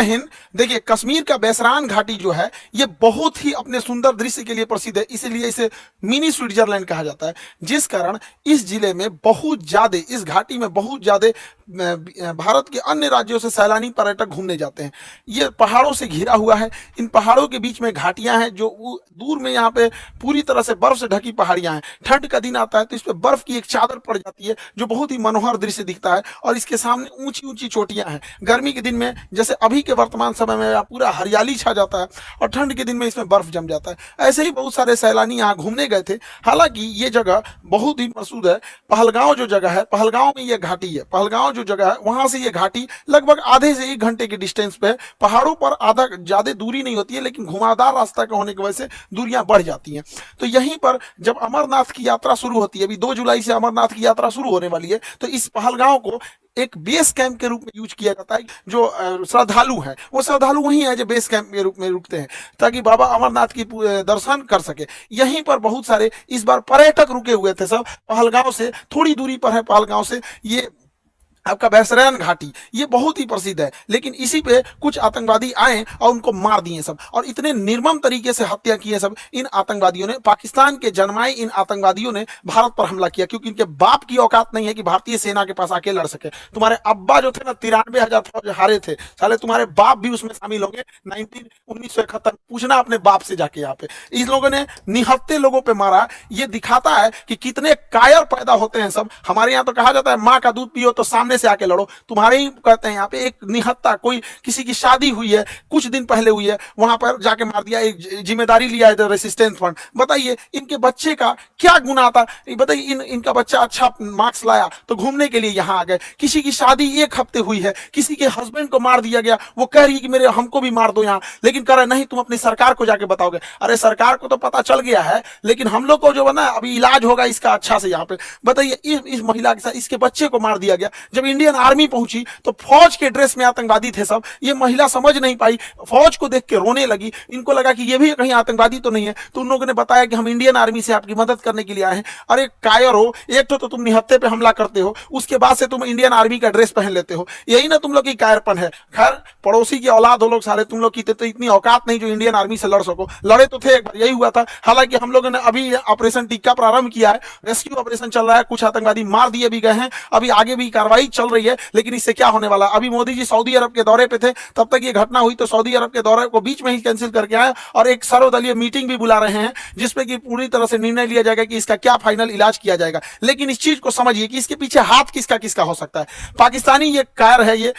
हिंद। देखिए, कश्मीर का बैसरान घाटी जो है ये बहुत ही अपने सुंदर दृश्य के लिए प्रसिद्ध है, इसीलिए इसे मिनी स्विट्जरलैंड कहा जाता है। जिस कारण इस जिले में बहुत ज्यादा, इस घाटी में बहुत ज्यादा भारत के अन्य राज्यों से सैलानी पर्यटक घूमने जाते हैं। ये पहाड़ों से घिरा हुआ है, इन पहाड़ों के बीच में घाटियां हैं, जो दूर में यहाँ पे पूरी तरह से बर्फ से ढकी पहाड़ियां हैं। ठंड का दिन आता है तो इस पे बर्फ की एक चादर पड़ जाती है, जो बहुत ही मनोहर दृश्य दिखता है, और इसके सामने ऊंची ऊंची चोटियां हैं। गर्मी के दिन में, जैसे अभी के वर्तमान समय में, पूरा हरियाली छा जाता है, और ठंड के दिन में इसमें बर्फ जम जाता है। ऐसे ही बहुत सारे सैलानी यहाँ घूमने गए थे। हालांकि ये जगह बहुत ही मशहूर है। पहलगांव जो जगह है, पहलगांव में ये घाटी है, पहलगांव जो जगह है वहां से ये घाटी लगभग आधे से 1 घंटे के डिस्टेंस पे है। पहाड़ों पर आधा ज्यादा दूरी नहीं होती है, लेकिन घुमावदार रास्ता का होने की वजह से दूरियां बढ़ जाती हैं। तो यहीं पर जब अमरनाथ की यात्रा शुरू होती है, अभी 2 जुलाई से अमरनाथ की यात्रा शुरू होने वाली है, तो इस पहलगांव को एक बेस कैंप के रूप में यूज किया जाता है। जो श्रद्धालु हैं वो श्रद्धालु वही है जो बेस कैंप के रूप में रुकते हैं, ताकि बाबा अमरनाथ की दर्शन कर सके। यहीं पर बहुत सारे इस बार पर्यटक रुके हुए थे, सब पहलगांव से थोड़ी दूरी पर है। पहलगांव से ये आपका बैसरान घाटी ये बहुत ही प्रसिद्ध है, लेकिन इसी पे कुछ आतंकवादी आए और उनको मार दिए सब, और इतने निर्मम तरीके से हत्या किए सब इन आतंकवादियों ने। पाकिस्तान के जन्माए इन आतंकवादियों ने भारत पर हमला किया, क्योंकि इनके बाप की औकात नहीं है कि भारतीय सेना के पास आके लड़ सके। तुम्हारे अब्बा जो थे ना, 93,000 फौज हारे थे, साले तुम्हारे बाप भी उसमें शामिल होंगे। 1971 पूछना अपने बाप से जाके। यहाँ पे इस लोगों ने निहत्ते लोगों पे मारा। ये दिखाता है कि कितने कायर पैदा होते हैं सब। हमारे यहाँ तो कहा जाता है माँ का दूध पियो तो सामने से आके लड़ो। तुम्हारे ही कहते हैं यहाँ पे एक निहत्ता, कोई किसी की शादी हुई है, कुछ दिन पहले हुई है, वहां पर जाके मार दिया। एक जिम्मेदारी लिया है रेसिस्टेंस फंड। बताइए इनके बच्चे का क्या गुनाह था? बताइए इनका बच्चा अच्छा मार्क्स लाया तो घूमने के लिए यहाँ आ गए। किसी की शादी 1 हफ्ते हुई है, किसी के हस्बैंड को मार दिया गया, वो कह रही है कि मेरे हमको भी मार दो यहाँ, लेकिन कह रहा नहीं तुम अपनी सरकार को जाके बताओगे। अरे सरकार को तो पता चल गया है, लेकिन हम लोग को जो बना अभी इलाज होगा इसका अच्छा से यहाँ पे। बताइए इस महिला के साथ इसके बच्चे को मार दिया गया। जब इंडियन आर्मी पहुंची तो फौज के ड्रेस में आतंकवादी थे सब। ये महिला समझ नहीं पाई, फौज को देख के रोने लगी। इनको लगा कि ये भी कहीं आतंकवादी तो नहीं है, तो उन लोगों ने बताया कि हम इंडियन आर्मी से आपकी मदद करने के लिए आए हैं। अरे कायर हो, एक तो तुम निहत्ते पे हमला करते हो, उसके बाद से तुम इंडियन आर्मी का ड्रेस पहन लेते हो। यही ना तुम लोग की कायरपन है। खैर पड़ोसी की औलाद हो लोग सारे, तुम लोग की तो इतनी औकात नहीं जो इंडियन आर्मी से लड़ सको। लड़े तो थे, एक बार यही हुआ था। हालांकि हम लोगों ने अभी ऑपरेशन टिक्का प्रारंभ किया है, रेस्क्यू ऑपरेशन चल रहा है, कुछ आतंकवादी मार दिए भी गए हैं, अभी आगे भी कार्रवाई चल रही है। लेकिन इससे क्या होने वाला? अभी मोदी जी सऊदी अरब के दौरे पे थे, तब तक ये घटना हुई, तो सऊदी अरब के दौरे को बीच में ही कैंसिल करके आए और एक सर्वदलीय मीटिंग भी बुला रहे हैं, जिसपे कि पूरी तरह से निर्णय लिया जाएगा कि इसका क्या फाइनल इलाज किया जाएगा। लेकिन इस चीज को समझिए कि इसके पीछे हाथ किसका किसका हो सकता है। पाकिस्तानी ये कायर है, ये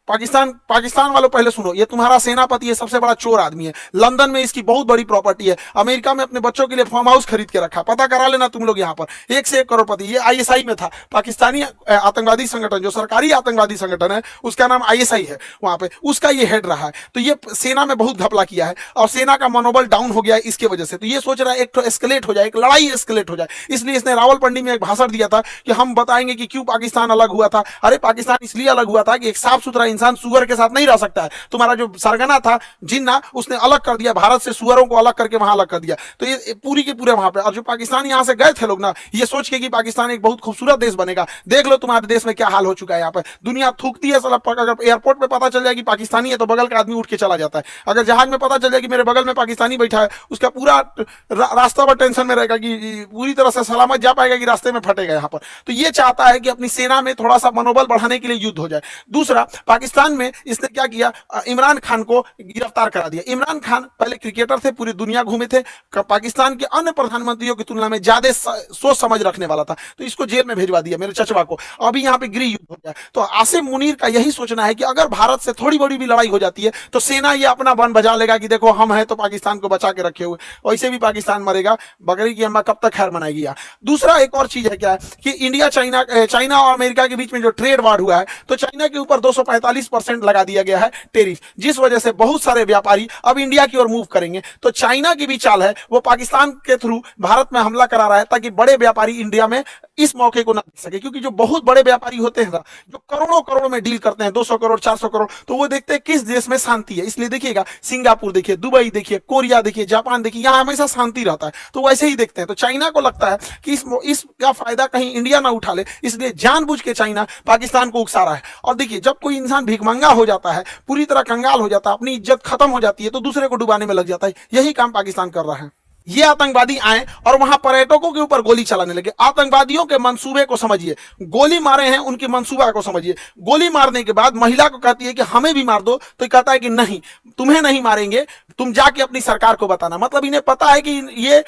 पाकिस्तान वालों पहले सुनो, ये तुम्हारा सेनापति है, सबसे बड़ा चोर आदमी है। लंदन में इसकी बहुत बड़ी प्रॉपर्टी है। अमेरिका में अपने बच्चों के लिए फार्म हाउस खरीद के रखा, पता करा लेना तुम लोग। यहाँ पर 1 से 1 करोड़पति। ये आईएसआई में था, पाकिस्तानी आतंकवादी संगठन, जो सरकारी आतंकवादी संगठन है उसका नाम आईएसआई है, वहां पे उसका ये हेड रहा है। तो ये सेना में बहुत घपला किया है और सेना का मनोबल डाउन हो गया है इसके वजह से। तो ये सोच रहा है एक तो एस्केलेट हो जाए, एक लड़ाई एस्केलेट हो जाए। इसलिए इसने रावलपिंडी में एक भाषण दिया था कि हम बताएंगे कि क्यों पाकिस्तान अलग हुआ था। अरे पाकिस्तान इसलिए अलग हुआ था कि एक साफ सुथरा इंसान सुअर के साथ नहीं रह सकता है। तुम्हारा जो सरगना था जिन्ना, उसने अलग कर दिया भारत से, सुअरों को अलग करके वहां अलग कर दिया। तो ये पूरी के पूरे वहां पे। और जो पाकिस्तान यहां से गए थे लोग ना, ये सोच के कि पाकिस्तान एक बहुत खूबसूरत देश बनेगा। देख लो तुम्हारे देश में क्या हाल हो चुका है। यहाँ पर दुनिया थूकती है साला। अगर एयरपोर्ट पे पता चल जाए कि पाकिस्तानी है तो बगल का आदमी उठ के चला जाता है। अगर जहाज में पता चल जाए कि मेरे बगल में पाकिस्तानी बैठा है, उसका पूरा रास्ता पर टेंशन में रहेगा कि पूरी तरह से सलामत जा पाएगा कि रास्ते में फटेगा। यहाँ पर तो ये चाहता है कि अपनी सेना में थोड़ा सा मनोबल बढ़ाने के लिए युद्ध हो जाए। दूसरा, पाकिस्तान में इसने क्या किया, इमरान खान को गिरफ्तार करा दिया। इमरान खान पहले क्रिकेटर थे, पूरी दुनिया घूमे थे, पाकिस्तान के अन्य प्रधानमंत्रियों की तुलना में ज्यादा सोच समझ रखने वाला था, तो इसको जेल में भेजवा दिया, मेरे चचवा को। अभी यहाँ पे गृह युद्ध हो गया। तो आसिम मुनीर का यही सोचना है कि अगर भारत से थोड़ी बड़ी भी लड़ाई हो जाती है तो सेना ये अपना बन बजा लेगा कि देखो हम हैं तो पाकिस्तान को बचा के रखे हुए। वैसे भी पाकिस्तान मरेगा, बकरी की अम्मा कब तक खैर मनाएगी। दूसरा एक और चीज है क्या है कि इंडिया चाइना और अमेरिका के बीच में जो ट्रेड वार हुआ है, तो चाइना के ऊपर 245% लगा दिया गया है टेरिफ, जिस वजह से बहुत सारे व्यापारी अब इंडिया की ओर मूव करेंगे। तो चाइना की भी चाल है, वो पाकिस्तान के थ्रू भारत में हमला करा रहा है ताकि बड़े व्यापारी इंडिया में इस मौके को ना दे सके। क्योंकि जो बहुत बड़े व्यापारी होते हैं ना, जो करोड़ों करोड़ में डील करते हैं, 200 करोड़ 400 करोड़, तो वो देखते हैं किस देश में शांति है। इसलिए देखिएगा सिंगापुर देखिए, दुबई देखिए, कोरिया देखिए, जापान देखिए, यहाँ हमेशा शांति रहता है, तो वैसे ही देखते हैं। तो चाइना को लगता है कि इसका फायदा कहीं इंडिया ना उठा ले, इसलिए जानबूझ के चाइना पाकिस्तान को उकसा रहा है। और देखिए जब कोई इंसान इंसान भिखमंगा हो जाता है, पूरी तरह कंगाल हो जाता है, अपनी इज्जत खत्म हो जाती है, तो दूसरे को डुबाने में लग जाता है। यही काम पाकिस्तान कर रहा है। ये आतंकवादी आए और वहां पर्यटकों के ऊपर गोली चलाने लगे। आतंकवादियों के मंसूबे को समझिए, गोली मारे हैं उनके मंसूबा को समझिए। गोली मारने के बाद महिला को कहती है कि हमें भी मार दो, तो कहता है कि नहीं, तुम्हें नहीं मारेंगे, तुम जाके अपनी सरकार को बताना। मतलब इन्हें पता है कि ये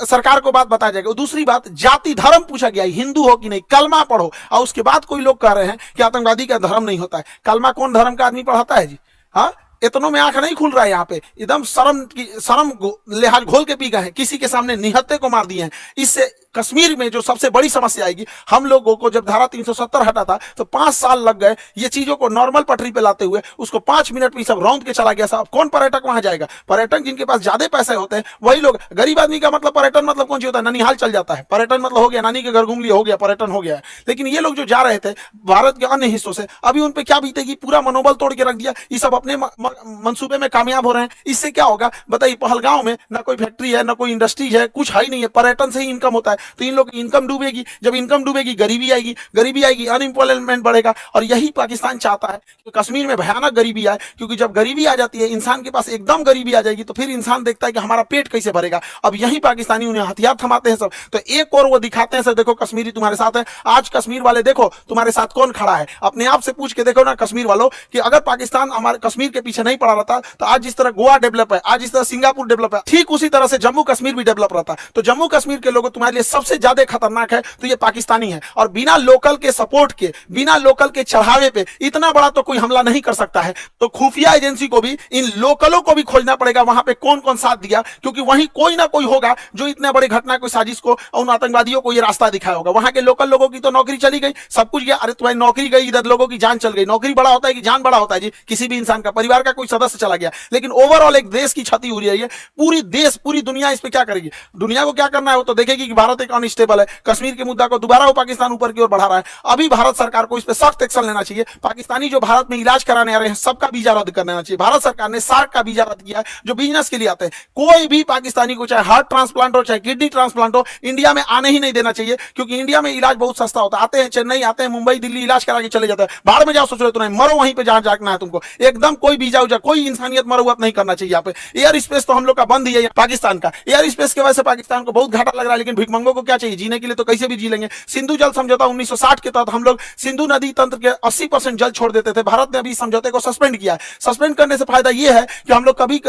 सरकार को बात बता जाएगा। दूसरी बात, जाति धर्म पूछा गया, हिंदू हो कि नहीं, कलमा पढ़ो। और उसके बाद कोई लोग कह रहे हैं कि आतंकवादी का धर्म नहीं होता है। कलमा कौन धर्म का आदमी पढ़ाता है जी? हाँ, इतनों में आंख नहीं खुल रहा है। यहाँ पे एकदम शर्म लिहाज घोल के पी गए हैं, किसी के सामने निहत्थे को मार दिए हैं। इससे कश्मीर में जो सबसे बड़ी समस्या आएगी, हम लोगों को जब धारा 370 हटा था तो 5 साल लग गए ये चीजों को नॉर्मल पटरी पे लाते हुए। उसको 5 मिनट में सब रौंद के चला गया। साहब, कौन पर्यटक वहां जाएगा? पर्यटक जिनके पास ज्यादा पैसे होते हैं वही लोग। गरीब आदमी का मतलब पर्यटन मतलब कौन सी होता है? ननिहाल चल जाता है, पर्यटन मतलब हो गया नानी के घर घूम लिया, हो गया पर्यटन हो गया। लेकिन ये लोग जो जा रहे थे भारत के अन्य हिस्सों से, अभी उन पे क्या बीतेगी? पूरा मनोबल तोड़ के रख दिया। ये सब अपने मंसूबे में कामयाब हो रहे हैं। इससे क्या होगा बताइए? पहलगांव में ना कोई फैक्ट्री है, ना कोई इंडस्ट्रीज है, कुछ है ही नहीं है। पर्यटन से ही इनकम होता है। तो इन लोग की इनकम डूबेगी। जब इनकम डूबेगी, गरीबी आएगी, गरीबी आएगी, अनएम्प्लॉयमेंट बढ़ेगा। और यही पाकिस्तान चाहता है कि कश्मीर में भयानक गरीबी आए, क्योंकि जब गरीबी आ जाती है, इंसान के पास एकदम गरीबी आ जाएगी, तो फिर इंसान देखता है कि हमारा पेट कैसे भरेगा। अब यही पाकिस्तानी उन्हें हथियार थमाते हैं सब। तो एक और वो दिखाते हैं सर, देखो कश्मीरी तुम्हारे साथ है। आज कश्मीर वाले देखो तुम्हारे साथ कौन खड़ा है। अपने आप से पूछ के देखो ना कश्मीर वालों, कि अगर पाकिस्तान हमारे कश्मीर के पीछे नहीं पड़ा रहता, तो आज जिस तरह गोवा डेवलप है, आज जिस तरह सिंगापुर डेवलप है, ठीक उसी तरह से जम्मू कश्मीर भी डेवलप रहता। तो जम्मू कश्मीर के लोगों तुम्हारे लिए सबसे ज्यादा खतरनाक है तो ये पाकिस्तानी है। और बिना लोकल के सपोर्ट के, बिना लोकल के चढ़ावे पे इतना बड़ा तो कोई हमला नहीं कर सकता है। तो खुफिया एजेंसी को भी, इन लोकलों को भी खोजना पड़ेगा वहां पे कौन कौन साथ दिया, क्योंकि वहीं कोई ना कोई होगा जो इतने बड़े घटना को, साजिश को, उन आतंकवादियों को ये रास्ता दिखाया होगा। वहां के लोकल लोगों की तो नौकरी चली गई, सब कुछ गया। अरे तुम्हारी नौकरी गई, इधर लोगों की जान चल गई। नौकरी बड़ा होता है कि जान बड़ा होता है जी? किसी भी इंसान का, परिवार का कोई सदस्य चला गया, लेकिन ओवरऑल एक देश की क्षति हो रही है। पूरी देश, पूरी दुनिया इस पे क्या करेगी? दुनिया को क्या करना है? वो तो देखेगी कि भारत एक अनस्टेबल है। कश्मीर के मुद्दा को दोबारा वो पाकिस्तान ऊपर की ओर बढ़ा रहा है। अभी भारत सरकार को इस पे सख्त एक्शन लेना चाहिए। पाकिस्तानी जो भारत में इलाज कराने आ रहे हैं, सबका वीजा रद्द कर देना चाहिए। भारत सरकार ने सार्क का वीजा रद्द किया है, जो बिजनेस के लिए आते हैं। कोई भी पाकिस्तानी को, चाहे हार्ट ट्रांसप्लांट हो, चाहे किडनी ट्रांसप्लांट हो, इंडिया में आने ही नहीं देना चाहिए, क्योंकि इंडिया में इलाज बहुत सस्ता होता है। आते हैं चेन्नई, आते हैं मुंबई, दिल्ली, इलाज करा के चले जाते हैं। बाहर में जाओ, सोच रहे तो नहीं, मरो वहीं पे जहां जाना है तुमको। एकदम कोई वीजा उजा, कोई इंसानियत मरवत नहीं करना चाहिए। यहाँ पे एयर स्पेस तो हम लोग का बंद ही है। पाकिस्तान का एयर स्पेस की वजह से पाकिस्तान को बहुत घाटा लग रहा है, लेकिन भिखमंगों को क्या चाहिए? जीने के लिए तो कैसे भी जी लेंगे। सिंधु जल समझौता 1960 के तहत हम लोग सिंधु नदी तंत्र के 80% जल छोड़ देते थे। भारत ने अभी इस समझौते को सस्पेंड किया है। सस्पेंड करने से फायदा यह है कि हम लोग कभी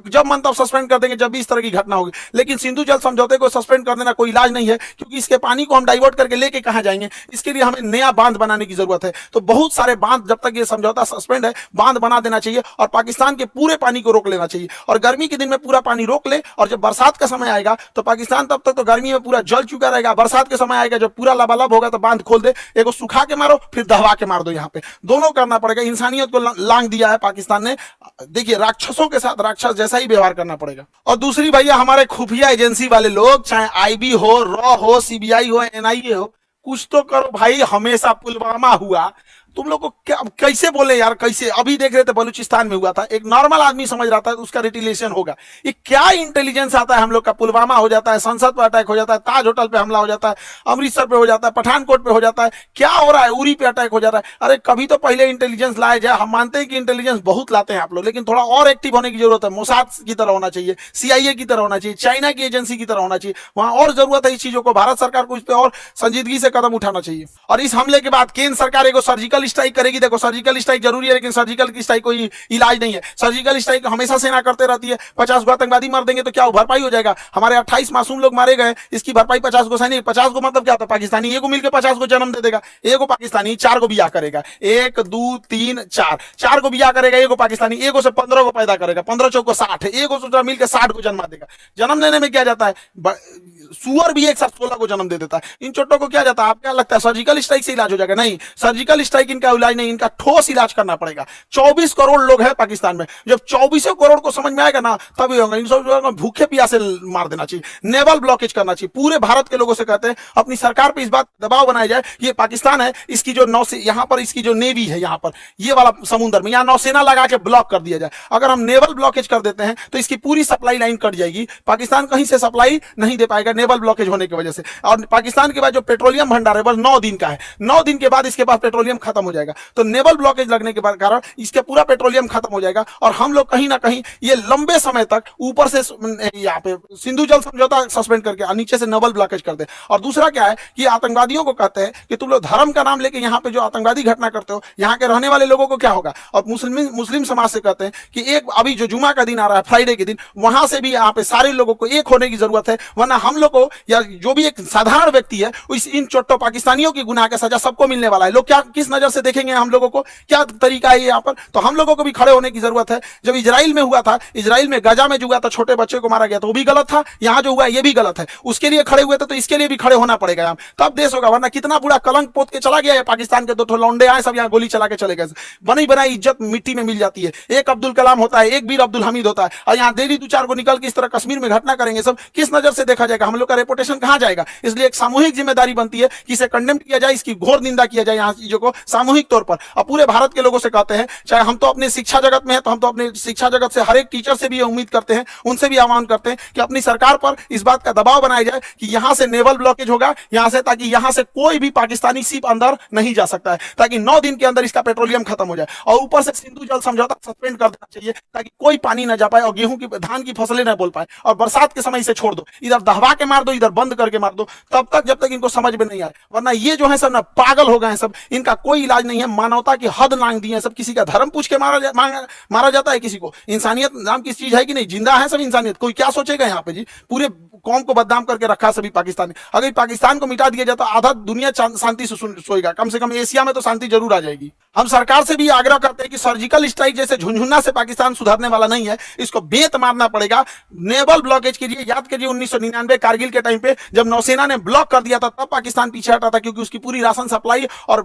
जब मन तब सस्पेंड कर देंगे, जब भी इस तरह की घटना होगी। लेकिन सिंधु जल समझौते को सस्पेंड कर देना कोई इलाज नहीं है, क्योंकि इसके पानी को हम डाइवर्ट करके लेके कहां जाएंगे? इसके लिए हमें नया बांध बनाने की जरूरत है। तो बहुत सारे बांध, जब तक ये समझौता सस्पेंड है, बांध बना देना चाहिए और पाकिस्तान के पूरे पानी को रोक लेना चाहिए। और गर्मी के दिन में पूरा पानी रोक ले, और जब बरसात का समय आएगा तो पाकिस्तान तब तक तो गर्मी में पूरा जल चुका रहेगा। बरसात के समय आएगा जब पूरा लबालब होगा, तो बांध खोल दे, एक सुखा के मारो, फिर दहवा के मार दो। यहाँ पे दोनों करना पड़ेगा। इंसानियत को लांग दिया है पाकिस्तान ने। देखिए, राक्षसों के साथ राक्षस जैसा ही व्यवहार करना पड़ेगा। और दूसरी भैया, हमारे खुफिया एजेंसी वाले लोग, चाहे आईबी हो, रॉ हो, सीबीआई हो, एनआईए हो, कुछ तो करो भाई। हमेशा पुलवामा हुआ, तुम लोग को क्या, कैसे बोले यार? कैसे? अभी देख रहे थे बलूचिस्तान में हुआ था, एक नॉर्मल आदमी समझ रहा था उसका रिटिलेशन होगा। ये क्या इंटेलिजेंस आता है हम लोग का? पुलवामा हो जाता है, संसद पर अटैक हो जाता है, ताज होटल पे हमला हो जाता है, अमृतसर पे हो जाता है, पठानकोट पे हो जाता है, क्या हो रहा है? उरी पे अटैक हो जाता है। अरे कभी तो पहले इंटेलिजेंस लाए जाए। हम मानते हैं कि इंटेलिजेंस बहुत लाते हैं आप लोग, लेकिन थोड़ा और एक्टिव होने की जरूरत है। मोसाद की तरह होना चाहिए, सीआईए की तरह होना चाहिए, चाइना की एजेंसी की तरह होना चाहिए। वहां और जरूरत है इस चीजों को। भारत सरकार को इस पर और संजीदगी से कदम उठाना चाहिए। और इस हमले के बाद केंद्र सरकार एक सर्जिकल स्ट्राइक करेगी। देखो, सर्जिकल स्ट्राइक जरूरी है, लेकिन सर्जिकल की स्ट्राइक कोई इलाज नहीं है। सर्जिकल स्ट्राइक हमेशा सेना करते रहती है। 50 गो आतंकवादी मार देंगे तो क्या भरपाई हो जाएगा? हमारे 28 मासूम लोग मारे गए, इसकी भरपाई 50 गो सैनिक। 50 गो मतलब क्या होता है? पाकिस्तानी एगो मिलकर 50 गो जन्म दे देगा। एगो पाकिस्तानी 4 गो बियाह करेगा, 1 2 3 4, 4 गो बियाह करेगा। एगो पाकिस्तानी एगो से 15 गो पैदा करेगा, 15 चौको 60, एगो से मिलकर 60 को जन्म देगा। जन्म लेने में क्या जाता है? सुअर भी एक साथ 16 को जन्म दे देता है। इन चोटों को क्या जाता है? आप क्या लगता है सर्जिकल स्ट्राइक से इलाज हो जाएगा? नहीं, सर्जिकल स्ट्राइक इनका इलाज नहीं, इनका ठोस इलाज करना पड़ेगा। 24 करोड़ लोग हैं पाकिस्तान में। जब 24 करोड़ को समझ में आएगा ना, तभी होगा। इन सब भूखे प्यासे मार देना चाहिए, नेवल ब्लॉकेज करना चाहिए। पूरे भारत के लोगों से कहते हैं अपनी सरकार पे इस बात दबाव बनाया जाए। ये पाकिस्तान है, इसकी जो नौसेना यहाँ पर, इसकी जो नेवी है यहाँ पर, ये वाला समुद्र में, यहाँ नौसेना लगा के ब्लॉक कर दिया जाए। अगर हम नेवल ब्लॉकेज कर देते हैं तो इसकी पूरी सप्लाई लाइन कट जाएगी। पाकिस्तान कहीं से सप्लाई नहीं दे पाएगा नेवल ब्लॉकेज होने की वजह से। और पाकिस्तान के बाद जो पेट्रोलियम भंडार है बस 9 दिन का है। 9 दिन के बाद इसके पास पेट्रोलियम खत्म खत्म हो जाएगा। तो नेवल ब्लॉकेज लगने के कारण इसके पूरा पेट्रोलियम खत्म हो जाएगा और हम लोग कहीं ना कहीं ये लंबे समय तक ऊपर से यहाँ पे सिंधु जल समझौता सस्पेंड करके और नीचे से नेवल ब्लॉकेज कर दे। और दूसरा क्या है कि आतंकवादियों को कहते हैं कि तुम लोग धर्म का नाम लेके यहाँ पे जो आतंकवादी घटना करते हो, यहाँ के रहने वाले लोगों को क्या होगा। और मुस्लिम समाज से कहते हैं कि एक अभी जो जुमा का दिन आ रहा है, फ्राइडे के दिन, वहां से भी यहाँ पे सारे लोगों को एक होने की जरूरत है, वरना हम लोग को या जो भी एक साधारण व्यक्ति है इन चोट्टो पाकिस्तानियों की गुनाह का सजा सबको मिलने वाला है। लोग क्या किस नजर से देखेंगे हम लोगों को, क्या तरीका है यहाँ पर। तो हम लोगों को भी खड़े होने की जरूरत है। जब इजराइल में हुआ था, इजराइल में गजा में जो हुआ था, छोटे बच्चे को मारा गया तो वो भी गलत था, यहाँ जो हुआ ये भी गलत है। उसके लिए खड़े हुए थे तो इसके लिए भी खड़े होना पड़ेगा यहाँ, तब देश होगा। वरना कितना बुरा कलंक पोत के चला गया है पाकिस्तान के। दो ठो लौंडे आए, सब यहाँ गोली चला के चले गए। बनी बनाई इज्जत मिट्टी में मिल जाती है। एक अब्दुल कलाम होता है, एक वीर अब्दुल हमीद होता है, और यहाँ डेली 2-4 को निकल के इस तरह कश्मीर में घटना करेंगे, सब किस नजर से देखा जाएगा, हम लोग का रेपुटेशन कहां जाएगा। इसलिए एक सामूहिक जिम्मेदारी बनती है कि इसे कंडेम किया जाए, इसकी घोर निंदा किया जाए यहाँ चीजों को सामूहिक तौर पर। और पूरे भारत के लोगों से कहते हैं, चाहे हम तो अपने शिक्षा जगत में है, तो हम तो अपने शिक्षा जगत से हर एक टीचर से भी उम्मीद करते हैं, उनसे भी आह्वान करते हैं कि अपनी सरकार पर इस बात का दबाव बनाया जाए कि यहां से नेवल ब्लॉकेज होगा यहां से, ताकि यहां से कोई भी पाकिस्तानी शिप अंदर नहीं जा सकता है, ताकि 9 दिन के अंदर इसका पेट्रोलियम खत्म हो जाए। और ऊपर से सिंधु जल समझौता सस्पेंड कर देना चाहिए, ताकि कोई पानी ना जा पाए और गेहूं की धान की फसलें ना बोल पाए। और बरसात के समय इसे छोड़ दो, इधर दहवा के मार दो, इधर बंद करके मार दो, तब तक जब तक इनको समझ में नहीं आए। वरना ये जो है सब ना पागल हो गए हैं सब, इनका कोई इलाज नहीं है। मानवता की हद लांग दी है सब। किसी का धर्म पूछ के मारा जाता है किसी को। इंसानियत नाम की चीज है कि नहीं, जिंदा है सब इंसानियत। कोई क्या सोचेगा यहाँ पे जी, पूरे कौम को बदनाम करके रखा सभी पाकिस्तान। अगर पाकिस्तान को मिटा दिया जाए तो आधा दुनिया शांति से सोएगा, कम से कम एशिया में तो शांति जरूर आ जाएगी। हम सरकार से भी आग्रह करते हैं कि सर्जिकल स्ट्राइक जैसे झुनझुना से पाकिस्तान सुधरने वाला नहीं है, इसको बेत मारना पड़ेगा। नेवल ब्लॉकेज कीजिए। याद करिए 1999 कारगिल के टाइम पे जब नौसेना ने ब्लॉक कर दिया था, तब पाकिस्तान पीछे हटा था, क्योंकि उसकी पूरी राशन सप्लाई और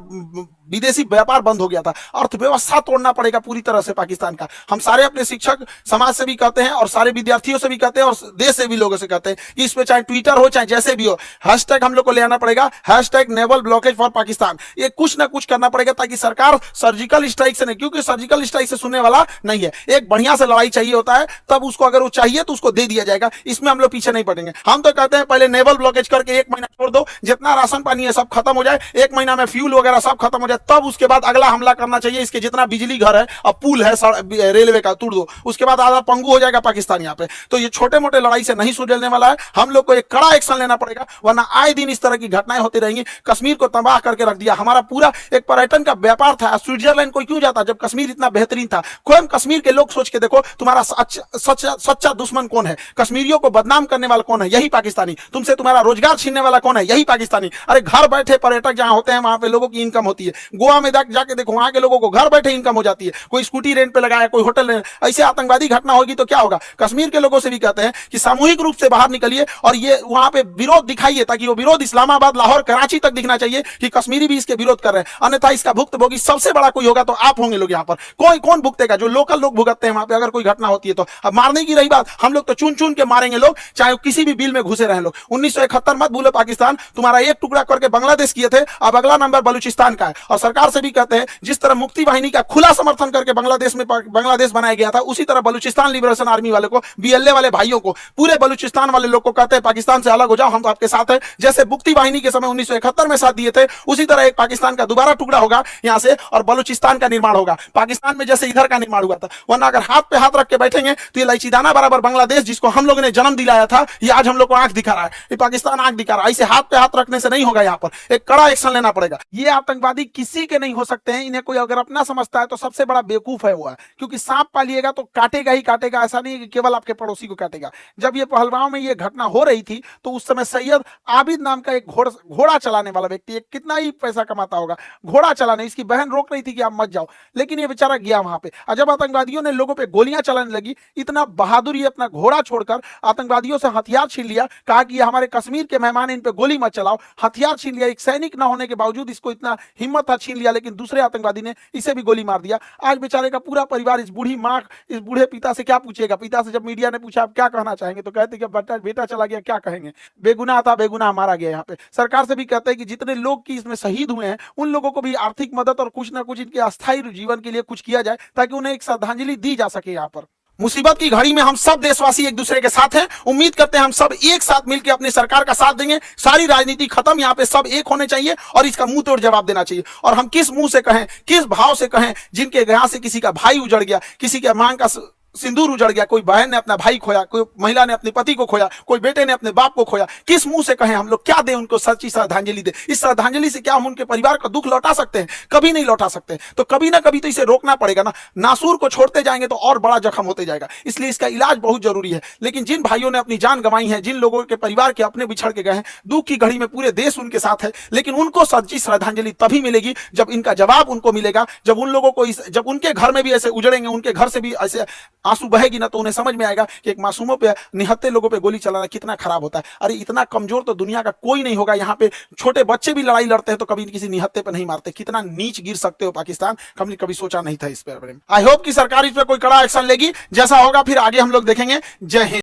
विदेशी व्यापार बंद हो गया था। अर्थव्यवस्था तोड़ना पड़ेगा पूरी तरह से पाकिस्तान का। हम सारे अपने शिक्षक समाज से भी कहते हैं और सारे विद्यार्थियों से भी कहते हैं और देश से भी लोगों से कहते हैं कि इस पे चाहे ट्विटर हो चाहे जैसे भी हो, हैशटैग हम लोग को ले आना पड़ेगा, hashtag naval blockage for Pakistan. ये कुछ ना कुछ करना पड़ेगा ताकि सरकार सर्जिकल स्ट्राइक से नहीं, क्योंकि सर्जिकल स्ट्राइक से सुनने वाला नहीं है। एक बढ़िया से लड़ाई चाहिए होता है, तब उसको अगर वो चाहिए तो उसको दे दिया जाएगा। इसमें हम लोग पीछे नहीं पड़ेंगे। हम तो कहते हैं पहले नेवल ब्लॉकेज करके 1 महीना छोड़ दो, जितना राशन पानी है सब खत्म हो जाए, 1 महीना में फ्यूल वगैरह सब खत्म हो जाए, तब उसके बाद अगला हमला करना चाहिए। इसके जितना बिजली घर है और पुल है रेलवे का तोड़ दो, उसके बाद आधा पंगु हो जाएगा पाकिस्तान यहाँ पे। तो ये छोटे मोटे लड़ाई से नहीं सुलझने वाला है। हम लोग को एक कड़ा एक्शन लेना पड़ेगा, वरना आए दिन इस तरह की घटनाएं होती रहेंगी। कश्मीर को तबाह करके रख दिया। हमारा पूरा एक पर्यटन का व्यापार था। स्विट्जरलैंड कोई क्यों जाता जब कश्मीर इतना बेहतरीन था। कोई कश्मीर के लोग सोच के देखो, तुम्हारा सच्चा दुश्मन कौन है, कश्मीरियों को बदनाम करने वाला कौन है, यही पाकिस्तानी। तुमसे तुम्हारा रोजगार छीनने वाला कौन है, यही पाकिस्तानी। अरे घर बैठे पर्यटक जहां होते हैं वहां पे लोगों की इनकम होती है। गोवा में जाके देखो, वहां के लोगों को घर बैठे इनकम हो जाती है। कोई स्कूटी रेंट पे लगाया, कोई होटल रेंट। ऐसे आतंकवादी घटना होगी तो क्या होगा। कश्मीर के लोगों से भी कहते हैं कि सामूहिक रूप से बाहर निकलिए और ये वहां पे विरोध दिखाइए, ताकि वो विरोध इस्लामाबाद, लाहौर, कराची तक दिखना चाहिए कि कश्मीरी भी इसके विरोध कर रहे हैं। अन्यथा इसका भुक्तभोगी सबसे बड़ा कोई होगा तो आप होंगे लोग यहाँ पर। कोई कौन भुगतेगा, जो लोकल लोग भुगतते हैं वहां पे अगर कोई घटना होती है तो। अब मारने की रही बात, हम लोग तो चुन चुन के मारेंगे लोग, चाहे किसी भी बिल में घुसे रहे लोग। 1971 मत भूलो पाकिस्तान, तुम्हारा एक टुकड़ा करके बांग्लादेश किए थे, अब अगला नंबर बलूचिस्तान का है। और सरकार से भी कहते हैं जिस तरह मुक्ति वाहिनी का खुला समर्थन करके बांग्लादेश बनाया गया था, उसी तरह बलूचिस्तान लिबरेशन आर्मी वाले को, बीएलए वाले भाइयों को, पूरे बलूचिस्तान वाले लोग को कहते हैं पाकिस्तान से अलग हो जाओ, हम तो आपके साथ हैं। जैसे मुक्ति वाहिनी के समय 1971 में साथ दिए थे, उसी तरह एक पाकिस्तान का दोबारा टुकड़ा होगा यहां से और बलूचिस्तान का निर्माण होगा, पाकिस्तान में जैसे इधर का निर्माण हुआ था। वरना अगर हाथ पे हाथ रख के बैठेंगे तो ये इलायचीदाना बराबर बांग्लादेश, जिसको हम लोगों ने जन्म दिलाया था, ये आज हम लोग को आंख दिखा रहा है। ये पाकिस्तान आंख दिखा रहा है। ऐसे हाथ पे हाथ रखने से नहीं होगा, यहाँ पर एक कड़ा एक्शन लेना पड़ेगा। ये आतंकवादी किसी के नहीं हो सकते हैं। इन्हें कोई अगर अपना समझता है तो सबसे बड़ा बेवकूफ है वो है, क्योंकि सांप पालिएगा तो काटेगा ही काटेगा। ऐसा नहीं है कि केवल आपके पड़ोसी को काटेगा। जब ये पहलगांव में ये घटना हो रही थी तो उस समय सैयद आबिद नाम का एक घोड़ा चलाने वाला व्यक्ति, एक कितना ही पैसा कमाता होगा घोड़ा चलाने, इसकी बहन रोक रही थी कि आप मत जाओ, लेकिन ये बेचारा गया वहां पे। और जब आतंकवादियों ने लोगों पे गोलियां चलाने लगी, इतना बहादुर ये अपना घोड़ा छोड़कर आतंकवादियों से हथियार छीन लिया, कहा कि ये हमारे कश्मीर के मेहमान, इन पे गोली मत चलाओ, हथियार छीन लिया। एक सैनिक न होने के बावजूद इसको इतना हिम्मत था, छीन लिया, लेकिन दूसरे आतंकवादी ने इसे भी गोली मार दिया। आज बेचारे का पूरा परिवार, इस बूढ़ी माँ, इस बूढ़े पिता से क्या पूछेगा। पिता से जब मीडिया ने पूछा आप क्या कहना चाहेंगे, तो कहते कि बेटा चला गया, क्या कहेंगे, बेगुनाह था, बेगुनाह मारा गया। यहाँ पे सरकार से भी कहते हैं कि जितने लोग की इसमें शहीद हुए हैं उन लोगों को भी आर्थिक मदद और कुछ ना कुछ इनके अस्थायी जीवन के लिए कुछ किया जाए, ताकि उन्हें एक श्रद्धांजलि दी जा सके। यहाँ पर मुसीबत की घड़ी में हम सब देशवासी एक दूसरे के साथ हैं। उम्मीद करते हैं हम सब एक साथ मिलकर अपनी सरकार का साथ देंगे। सारी राजनीति खत्म, यहाँ पे सब एक होने चाहिए और इसका मुंह तोड़ जवाब देना चाहिए। और हम किस मुंह से कहें, किस भाव से कहें, जिनके यहाँ से किसी का भाई उजड़ गया, किसी के मांग का सिंदूर उजड़ गया, कोई बहन ने अपना भाई खोया, कोई महिला ने अपने पति को खोया, कोई बेटे ने अपने बाप को खोया, किस मुंह से कहें हम लोग, क्या दें उनको सच्ची श्रद्धांजलि दे? इस श्रद्धांजलि से क्या हम उनके परिवार का दुख लौटा सकते हैं? कभी नहीं लौटा सकते। तो कभी ना कभी तो इसे रोकना पड़ेगा ना। नासूर को छोड़ते जाएंगे तो और बड़ा जख्म होते जाएगा, इसलिए इसका इलाज बहुत जरूरी है। लेकिन जिन भाइयों ने अपनी जान गंवाई है, जिन लोगों के परिवार के अपने बिछड़ के गए हैं, दुख की घड़ी में पूरे देश उनके साथ है, लेकिन उनको सच्ची श्रद्धांजलि तभी मिलेगी जब इनका जवाब उनको मिलेगा, जब उन लोगों को जब उनके घर में भी ऐसे उजड़ेंगे, उनके घर से भी ऐसे आंसू बहेगी ना, तो उन्हें समझ में आएगा कि एक मासूमों पे, निहत्थे लोगों पे गोली चलाना कितना खराब होता है। अरे इतना कमजोर तो दुनिया का कोई नहीं होगा। यहाँ पे छोटे बच्चे भी लड़ाई लड़ते हैं तो कभी किसी निहत्थे पे नहीं मारते। कितना नीच गिर सकते हो पाकिस्तान, हमने कभी सोचा नहीं था इस पर। आई होप कि सरकार इस पर कोई कड़ा एक्शन लेगी। जैसा होगा फिर आगे हम लोग देखेंगे। जय हिंद।